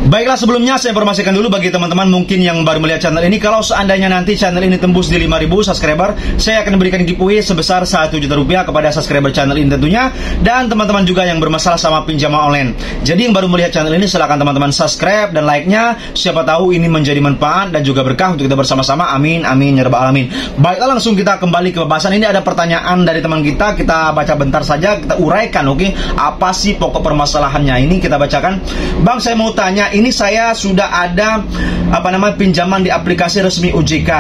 Baiklah, sebelumnya saya informasikan dulu bagi teman-teman mungkin yang baru melihat channel ini, kalau seandainya nanti channel ini tembus di 5.000 subscriber, saya akan berikan giveaway sebesar 1 juta rupiah kepada subscriber channel ini tentunya, dan teman-teman juga yang bermasalah sama pinjaman online. Jadi yang baru melihat channel ini, silahkan teman-teman subscribe dan like-nya, siapa tahu ini menjadi manfaat dan juga berkah untuk kita bersama-sama. Amin, amin, ya rabbal alamin. Baiklah, langsung kita kembali ke pembahasan. Ini ada pertanyaan dari teman kita baca bentar saja, kita uraikan, oke? Apa sih pokok permasalahannya? Ini kita bacakan. Bang, saya mau tanya, ini saya sudah ada pinjaman di aplikasi resmi OJK,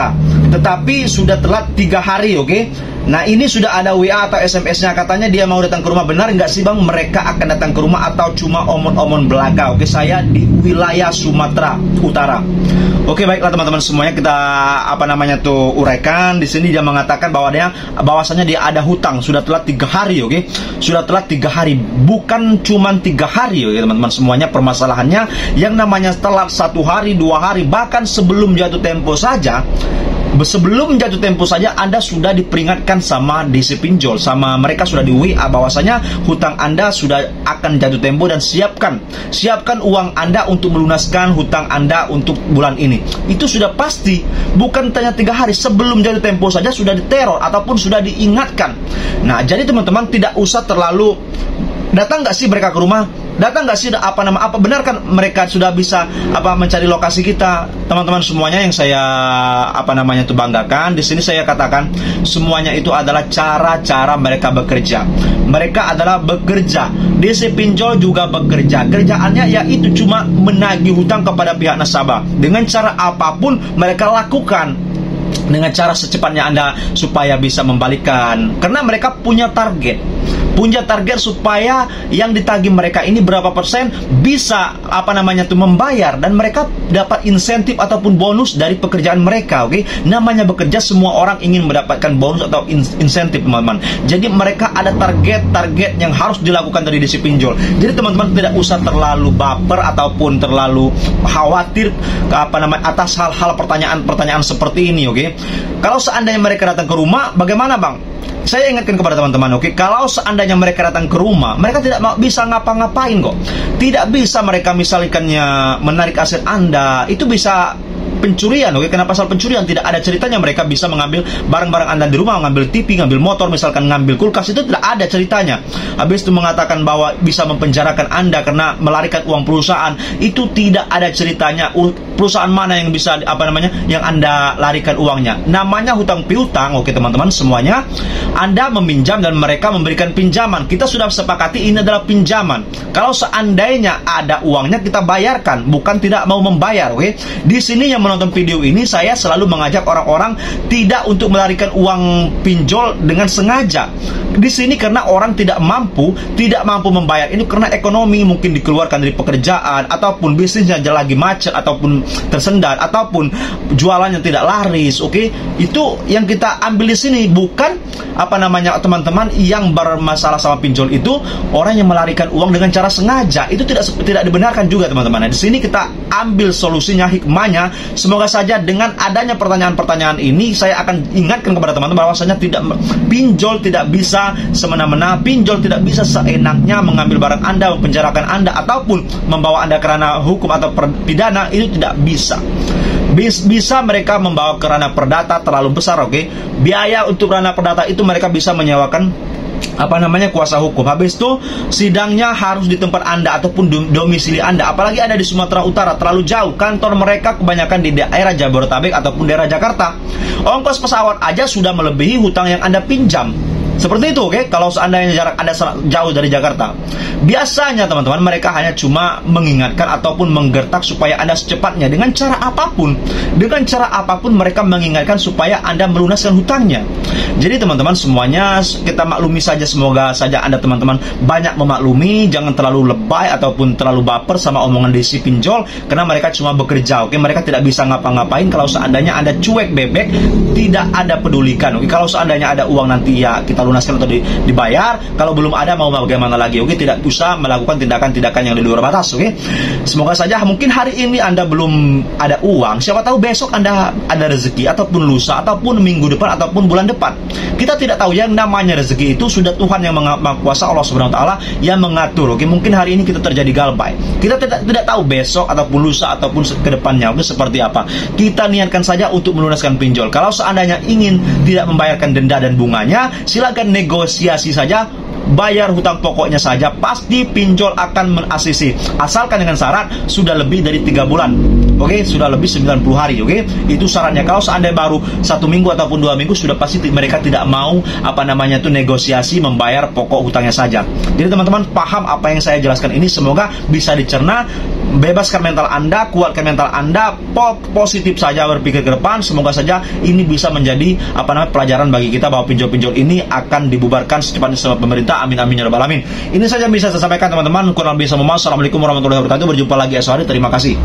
tetapi sudah telat 3 hari, oke? Nah, ini sudah ada WA atau SMS-nya, katanya dia mau datang ke rumah. Benar nggak sih Bang, mereka akan datang ke rumah atau cuma omon-omon belaka? Oke, saya di wilayah Sumatera Utara. Oke, baiklah teman-teman semuanya, kita uraikan. Di sini dia mengatakan bahwasanya dia ada hutang, sudah telat 3 hari, oke? Sudah telat 3 hari, bukan cuma 3 hari, oke teman-teman semuanya. Permasalahannya yang namanya telat 1 hari, 2 hari, bahkan sebelum jatuh tempo saja. Sebelum jatuh tempo saja Anda sudah diperingatkan sama DC pinjol, sama mereka sudah di WA bahwasanya hutang Anda sudah akan jatuh tempo dan siapkan uang Anda untuk melunaskan hutang Anda untuk bulan ini. Itu sudah pasti, bukan tanya 3 hari, sebelum jatuh tempo saja sudah diteror ataupun sudah diingatkan. Nah, jadi teman-teman tidak usah terlalu datang nggak sih mereka ke rumah? Datang nggak sih benar kan mereka sudah bisa mencari lokasi kita? Teman-teman semuanya yang saya banggakan di sini, saya katakan semuanya itu adalah cara-cara mereka bekerja. Mereka adalah bekerja. DC pinjol juga bekerja. Kerjaannya yaitu cuma menagih hutang kepada pihak nasabah. Dengan cara apapun mereka lakukan, dengan cara secepatnya Anda supaya bisa membalikkan, karena mereka punya target supaya yang ditagih mereka ini berapa persen bisa membayar, dan mereka dapat insentif ataupun bonus dari pekerjaan mereka, oke? Namanya bekerja, semua orang ingin mendapatkan bonus atau insentif, teman-teman. Jadi mereka ada target yang harus dilakukan dari DC pinjol. Jadi teman-teman tidak usah terlalu baper ataupun terlalu khawatir atas hal-hal pertanyaan seperti ini, oke? Kalau seandainya mereka datang ke rumah, bagaimana Bang? Saya ingatkan kepada teman-teman, oke? Kalau seandainya mereka datang ke rumah, mereka tidak bisa ngapa-ngapain kok. Tidak bisa mereka misalkannya menarik aset Anda, itu bisa pencurian, oke? Karena pasal pencurian tidak ada ceritanya mereka bisa mengambil barang-barang Anda di rumah, mengambil TV, ngambil motor, misalkan ngambil kulkas, itu tidak ada ceritanya. Habis itu mengatakan bahwa bisa mempenjarakan Anda karena melarikan uang perusahaan, itu tidak ada ceritanya. Perusahaan mana yang bisa yang Anda larikan uangnya? Namanya hutang piutang, oke teman-teman semuanya. Anda meminjam dan mereka memberikan pinjaman. Kita sudah sepakati ini adalah pinjaman. Kalau seandainya ada uangnya kita bayarkan, bukan tidak mau membayar, oke? Di sini yang menonton video ini, saya selalu mengajak orang-orang tidak untuk melarikan uang pinjol dengan sengaja. Di sini karena orang tidak mampu membayar. Ini karena ekonomi mungkin dikeluarkan dari pekerjaan, ataupun bisnisnya lagi macet, ataupun tersendat, ataupun jualannya tidak laris, oke? Itu yang kita ambil di sini, bukan teman-teman yang bermasalah sama pinjol itu orang yang melarikan uang dengan cara sengaja. Itu tidak dibenarkan juga, teman-teman. Nah, di sini kita ambil solusinya, hikmahnya. Semoga saja dengan adanya pertanyaan-pertanyaan ini, saya akan ingatkan kepada teman-teman bahwasanya pinjol tidak bisa semena-mena, pinjol tidak bisa seenaknya mengambil barang Anda, mempenjarakan Anda, ataupun membawa Anda ke ranah hukum atau pidana. Itu tidak bisa. Bisa mereka membawa ke ranah perdata terlalu besar, oke? Biaya untuk ranah perdata itu mereka bisa menyewakan kuasa hukum. Habis itu sidangnya harus di tempat Anda ataupun domisili Anda. Apalagi ada di Sumatera Utara, terlalu jauh. Kantor mereka kebanyakan di daerah Jabodetabek ataupun daerah Jakarta. Ongkos pesawat aja sudah melebihi hutang yang Anda pinjam. Seperti itu, oke? Kalau seandainya jarak Anda jauh dari Jakarta, biasanya teman-teman mereka hanya cuma mengingatkan ataupun menggertak supaya Anda secepatnya dengan cara apapun mereka mengingatkan supaya Anda melunaskan hutangnya. Jadi teman-teman semuanya kita maklumi saja, semoga saja Anda teman-teman banyak memaklumi, jangan terlalu lebay ataupun terlalu baper sama omongan DC pinjol, karena mereka cuma bekerja, oke? Mereka tidak bisa ngapa-ngapain. Kalau seandainya Anda cuek bebek, tidak ada pedulikan, oke? Kalau seandainya ada uang nanti ya kita lunaskan atau dibayar. Kalau belum ada mau bagaimana lagi, oke? Tidak usah melakukan tindakan-tindakan yang di luar batas, oke? Semoga saja mungkin hari ini Anda belum ada uang, siapa tahu besok Anda ada rezeki, ataupun lusa, ataupun minggu depan, ataupun bulan depan. Kita tidak tahu, yang namanya rezeki itu sudah Tuhan yang kuasa, Allah Subhanahu wa taala yang mengatur. Oke, mungkin hari ini kita terjadi galbay. Kita tidak tahu besok ataupun lusa ataupun ke depannya oke seperti apa. Kita niatkan saja untuk melunaskan pinjol. Kalau seandainya ingin tidak membayarkan denda dan bunganya, silakan negosiasi saja, bayar hutang pokoknya saja, pasti pinjol akan men-ACC. Asalkan dengan syarat sudah lebih dari 3 bulan. Oke, sudah lebih 90 hari, oke? Itu syaratnya. Kalau seandainya baru 1 minggu ataupun 2 minggu, sudah pasti mereka tidak mau negosiasi membayar pokok hutangnya saja. Jadi teman-teman paham apa yang saya jelaskan ini, semoga bisa dicerna, bebaskan mental Anda, kuatkan mental Anda, positif saja berpikir ke depan. Semoga saja ini bisa menjadi pelajaran bagi kita bahwa pinjol-pinjol ini akan dibubarkan secepatnya sama pemerintah. Amin amin ya rabbal alamin. Ini saja bisa saya sampaikan teman-teman. Kurang lebih mohon maaf. Assalamualaikum warahmatullahi wabarakatuh. Berjumpa lagi esok hari. Terima kasih.